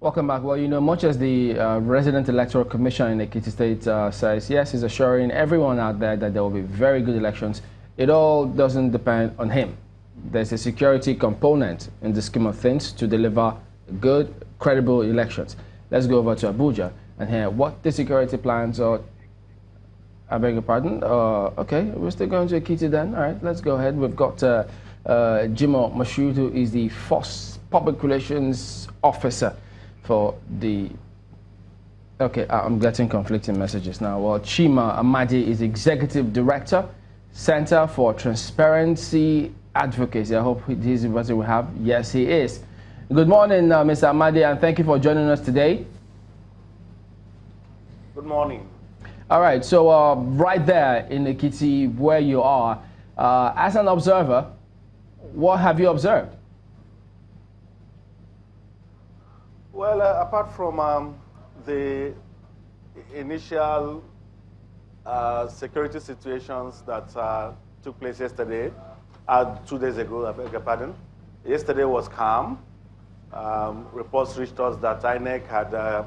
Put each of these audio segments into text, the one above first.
Welcome back. Well, you know, much as the Resident Electoral Commission in Ekiti State says, yes, he's assuring everyone out there that there will be very good elections, it all doesn't depend on him. There's a security component in the scheme of things to deliver good, credible elections. Let's go over to Abuja and hear what the security plans are. I beg your pardon. Okay, we're still going to Ekiti then. All right, let's go ahead. We've got Chima, who is the first public relations officer for the... Okay, I'm getting conflicting messages now. Well, Chima Amadi is Executive Director, Center for Transparency Advocacy. I hope this is what we have. Yes, he is. Good morning, Mr. Amadi, and thank you for joining us today. Good morning. All right, so right there in Ekiti, where you are, as an observer, what have you observed? Well, apart from the initial security situations that took place yesterday, 2 days ago, I beg your pardon, yesterday was calm. Reports reached us that INEC had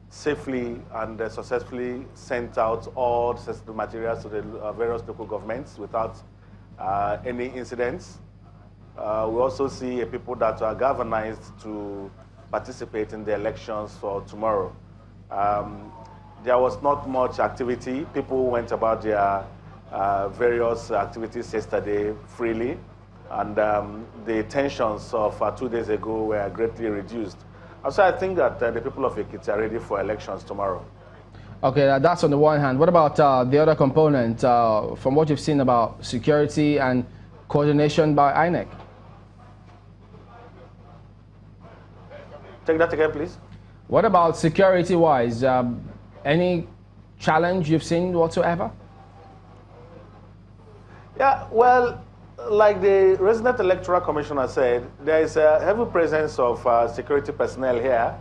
safely and successfully sent out all sensitive materials to the various local governments without any incidents. We also see people that are galvanized to participate in the elections for tomorrow. There was not much activity. People went about their various activities yesterday freely, and the tensions of 2 days ago were greatly reduced. So I think that the people of Ekiti are ready for elections tomorrow. Okay, that's on the one hand. What about the other component, from what you've seen about security and coordination by INEC? Take that again, please. What about security-wise? Any challenge you've seen whatsoever? Yeah, well, like the Resident Electoral Commissioner said, there is a heavy presence of security personnel here.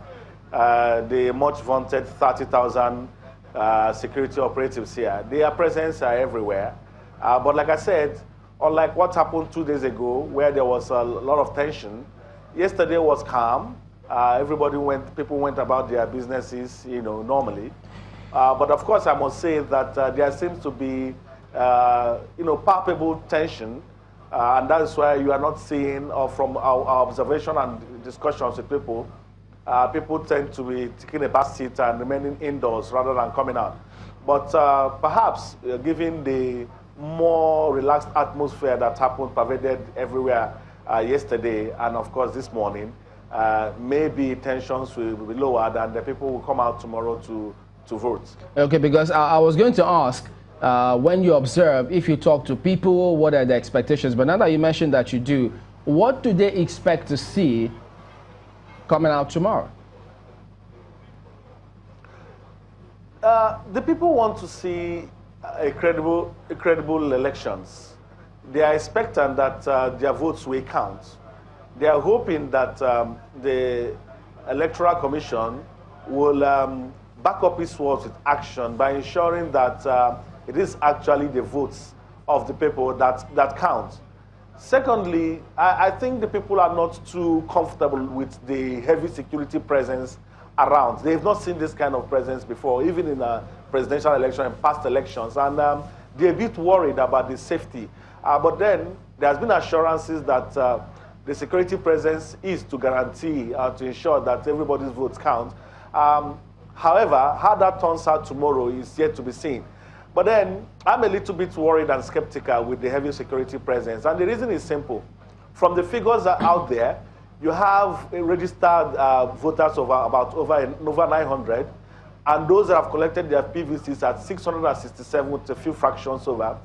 The much vaunted 30,000 security operatives here. Their presence are everywhere. But like I said, unlike what happened 2 days ago, where there was a lot of tension, yesterday was calm. People went about their businesses, you know, normally. But of course, I must say that there seems to be, you know, palpable tension. And that is why you are not seeing, from our observation and discussions with people, people tend to be taking a back seat and remaining indoors rather than coming out. But perhaps, given the more relaxed atmosphere that pervaded everywhere yesterday and of course this morning, maybe tensions will be lowered and the people will come out tomorrow to vote. Okay, because I was going to ask, when you observe, if you talk to people, what are the expectations? But now that you mentioned that you do, what do they expect to see coming out tomorrow? The people want to see credible elections. They are expectant that their votes will count. They are hoping that the Electoral Commission will back up its words with action by ensuring that it is actually the votes of the people that count. Secondly, I think the people are not too comfortable with the heavy security presence around. They've not seen this kind of presence before, even in a presidential election and past elections, and they're a bit worried about the safety. But then there has been assurances that the security presence is to guarantee, to ensure that everybody's votes count. However, how that turns out tomorrow is yet to be seen. But then I'm a little bit worried and skeptical with the heavy security presence. And the reason is simple. From the figures that are out there, you have registered voters of about over 900. And those that have collected their PVCs at 667 with a few fractions over.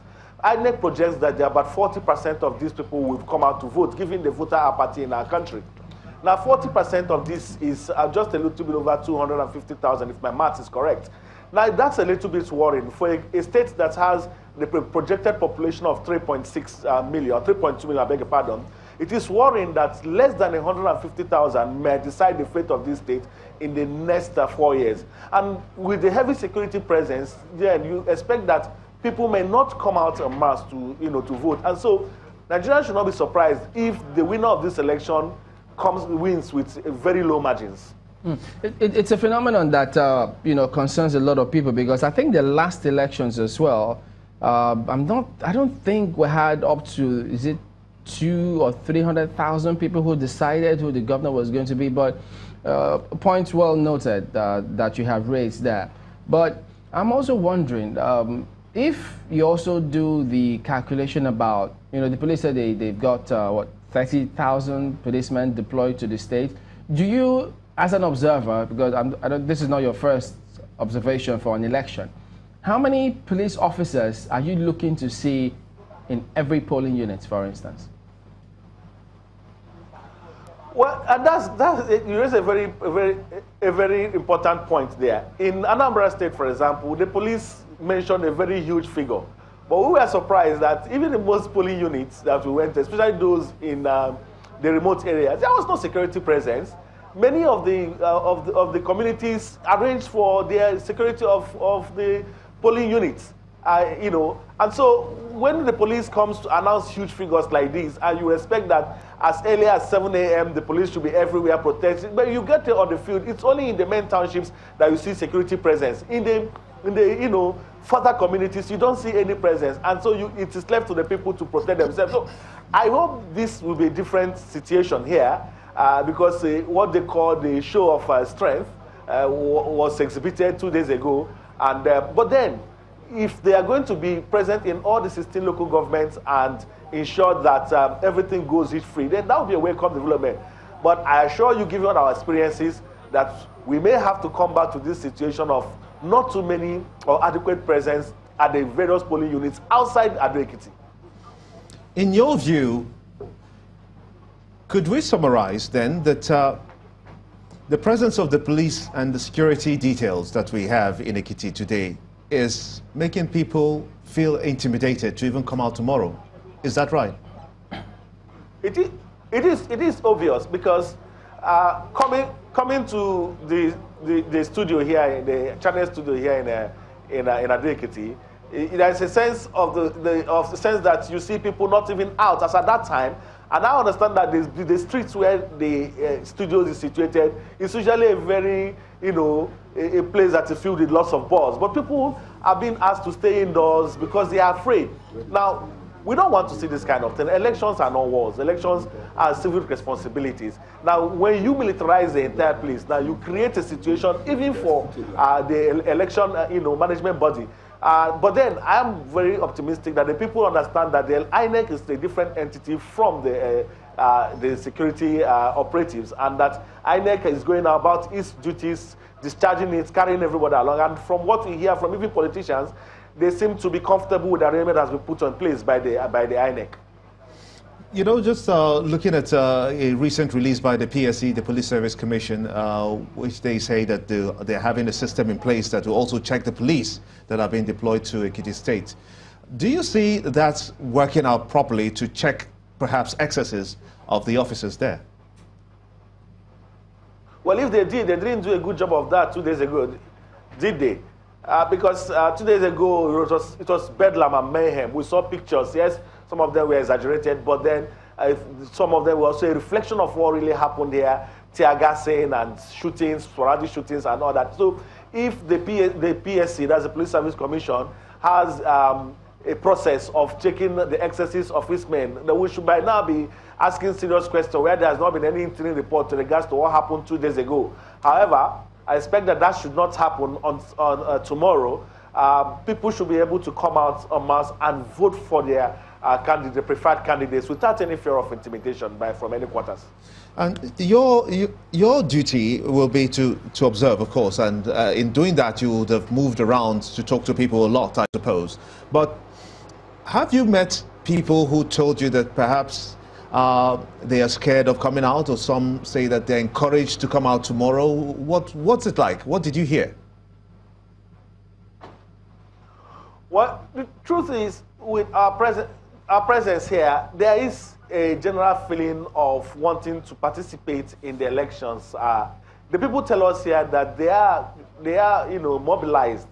INEC projects that there are about 40% of these people will come out to vote, given the voter apathy in our country. Now, 40% of this is just a little bit over 250,000, if my math is correct. Now, that's a little bit worrying. For a state that has the projected population of 3.6 million, 3.2 million, I beg your pardon, it is worrying that less than 150,000 may decide the fate of this state in the next 4 years. And with the heavy security presence, then you expect that people may not come out en masse to vote. And so Nigerians should not be surprised if the winner of this election wins with very low margins. It's a phenomenon that concerns a lot of people, because I think the last elections as well, I don't think we had up to, is it 200,000 or 300,000 people who decided who the governor was going to be. But point well noted that you have raised there. But I'm also wondering if you also do the calculation about, the police said they've got 30,000 policemen deployed to the state. Do you, as an observer, because this is not your first observation for an election, how many police officers are you looking to see in every polling unit, for instance? Well, and you raise a very important point there. In Anambra State, for example, the police mentioned a very huge figure, but we were surprised that even in most polling units that we went to, especially those in the remote areas, there was no security presence. Many of the communities arranged for their security of the polling units, and so when the police comes to announce huge figures like this, and you expect that as early as 7 a.m. the police should be everywhere protecting, but you get there on the field, it's only in the main townships that you see security presence. In the further communities, you don't see any presence, and so it is left to the people to protect themselves. So I hope this will be a different situation here, because what they call the show of strength was exhibited 2 days ago, and but then if they are going to be present in all the 16 local governments and ensure that everything goes heat-free, then that would be a welcome development. But I assure you, given our experiences, that we may have to come back to this situation of not too many or adequate presence at the various polling units outside Ekiti. In your view, could we summarize then that the presence of the police and the security details that we have in Ekiti today is making people feel intimidated to even come out tomorrow? Is that right? It is obvious, because coming to the studio here, the channel studio here in Ekiti, there's a sense of the sense that you see people not even out as at that time. And I understand that the streets where the studios is situated is usually a very, a place that is filled with lots of bars. But people are being asked to stay indoors because they are afraid. Now, we don't want to see this kind of thing. Elections are not wars. Elections are civil responsibilities. Now, when you militarize the entire place, now you create a situation even for the election, management body. But then I'm very optimistic that the people understand that the INEC is a different entity from the security operatives, and that INEC is going about its duties, discharging it, carrying everybody along. And from what we hear from even politicians, they seem to be comfortable with the arrangement that has been put in place by the INEC. Just looking at a recent release by the PSC, the Police Service Commission, which they say that they're having a system in place that will also check the police that are being deployed to Ekiti State. Do you see that working out properly to check perhaps excesses of the officers there? Well, if they didn't do a good job of that 2 days ago, did they? Because 2 days ago, it was bedlam and mayhem. We saw pictures, yes, some of them were exaggerated, but then some of them were also a reflection of what really happened here, tear gassing and shootings, sporadic shootings and all that. So if the PSC, that's the Police Service Commission, has a process of checking the excesses of its men, then we should by now be asking serious questions where there has not been any interim report in regards to what happened 2 days ago. However, I expect that should not happen on tomorrow. People should be able to come out en masse and vote for their preferred candidates without any fear of intimidation from any quarters. And your duty will be to observe, of course, and in doing that you would have moved around to talk to people a lot, I suppose. But have you met people who told you that perhaps they are scared of coming out, or some say that they're encouraged to come out tomorrow? What's it like? What did you hear? Well, the truth is, with our presence here, there is a general feeling of wanting to participate in the elections. The people tell us here that they are mobilized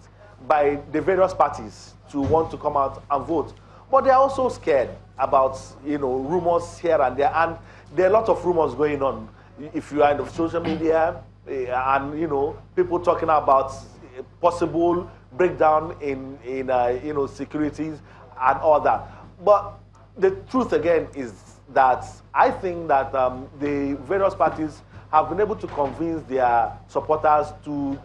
by the various parties to want to come out and vote. But they're also scared about, rumors here and there. And there are a lot of rumors going on. If you are in social media, and people talking about possible breakdown in securities and all that. But the truth again is that I think that the various parties have been able to convince their supporters to,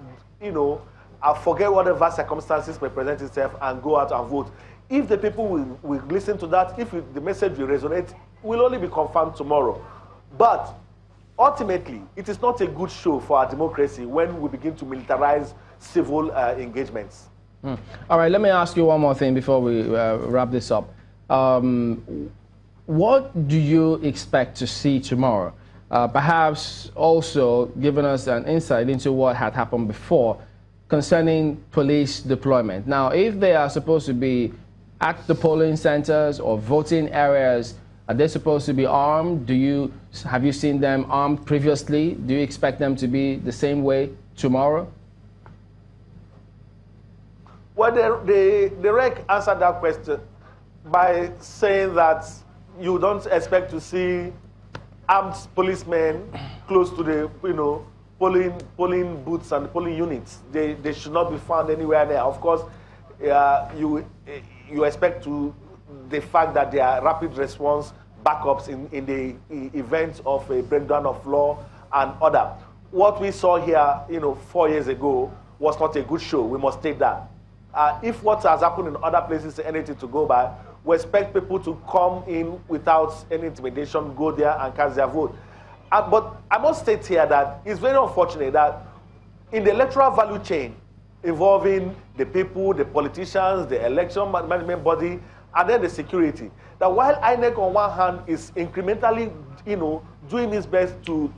forget whatever circumstances may present itself and go out and vote. If the people will listen to that, if the message will resonate, will only be confirmed tomorrow. But ultimately, it is not a good show for our democracy when we begin to militarize civil engagements. All right, let me ask you one more thing before we wrap this up. What do you expect to see tomorrow? Perhaps also giving us an insight into what had happened before concerning police deployment. Now, if they are supposed to be at the polling centers or voting areas, are they supposed to be armed? Have you seen them armed previously? Do you expect them to be the same way tomorrow? Well, the REC answered that question by saying that you don't expect to see armed policemen close to the polling booths and polling units. They should not be found anywhere there. Of course, you expect the fact that there are rapid response backups in the event of a breakdown of law and order. What we saw here 4 years ago was not a good show. We must state that. If what has happened in other places is anything to go by, we expect people to come in without any intimidation, go there and cast their vote. But I must state here that it's very unfortunate that in the electoral value chain involving the people, the politicians, the election management body, and then the security, that while INEC on one hand is incrementally, doing its best to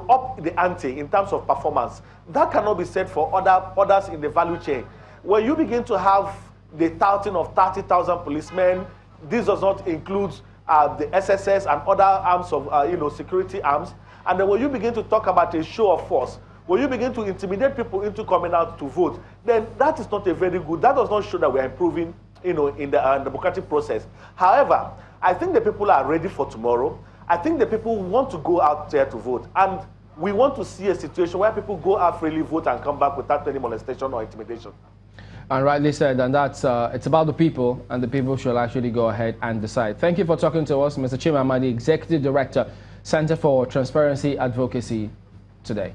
up the ante in terms of performance, that cannot be said for others in the value chain. When you begin to have the touting of 30,000 policemen, this does not include the SSS and other arms of security arms. And then when you begin to talk about a show of force, when you begin to intimidate people into coming out to vote, then that is not a very good. That does not show that we are improving, in the democratic process. However, I think the people are ready for tomorrow. I think the people want to go out there to vote, and we want to see a situation where people go out freely, vote, and come back without any molestation or intimidation. And rightly said, and that's it's about the people, and the people should actually go ahead and decide. Thank you for talking to us, Mr. Chima Amadi, Executive Director, Center for Transparency Advocacy, today.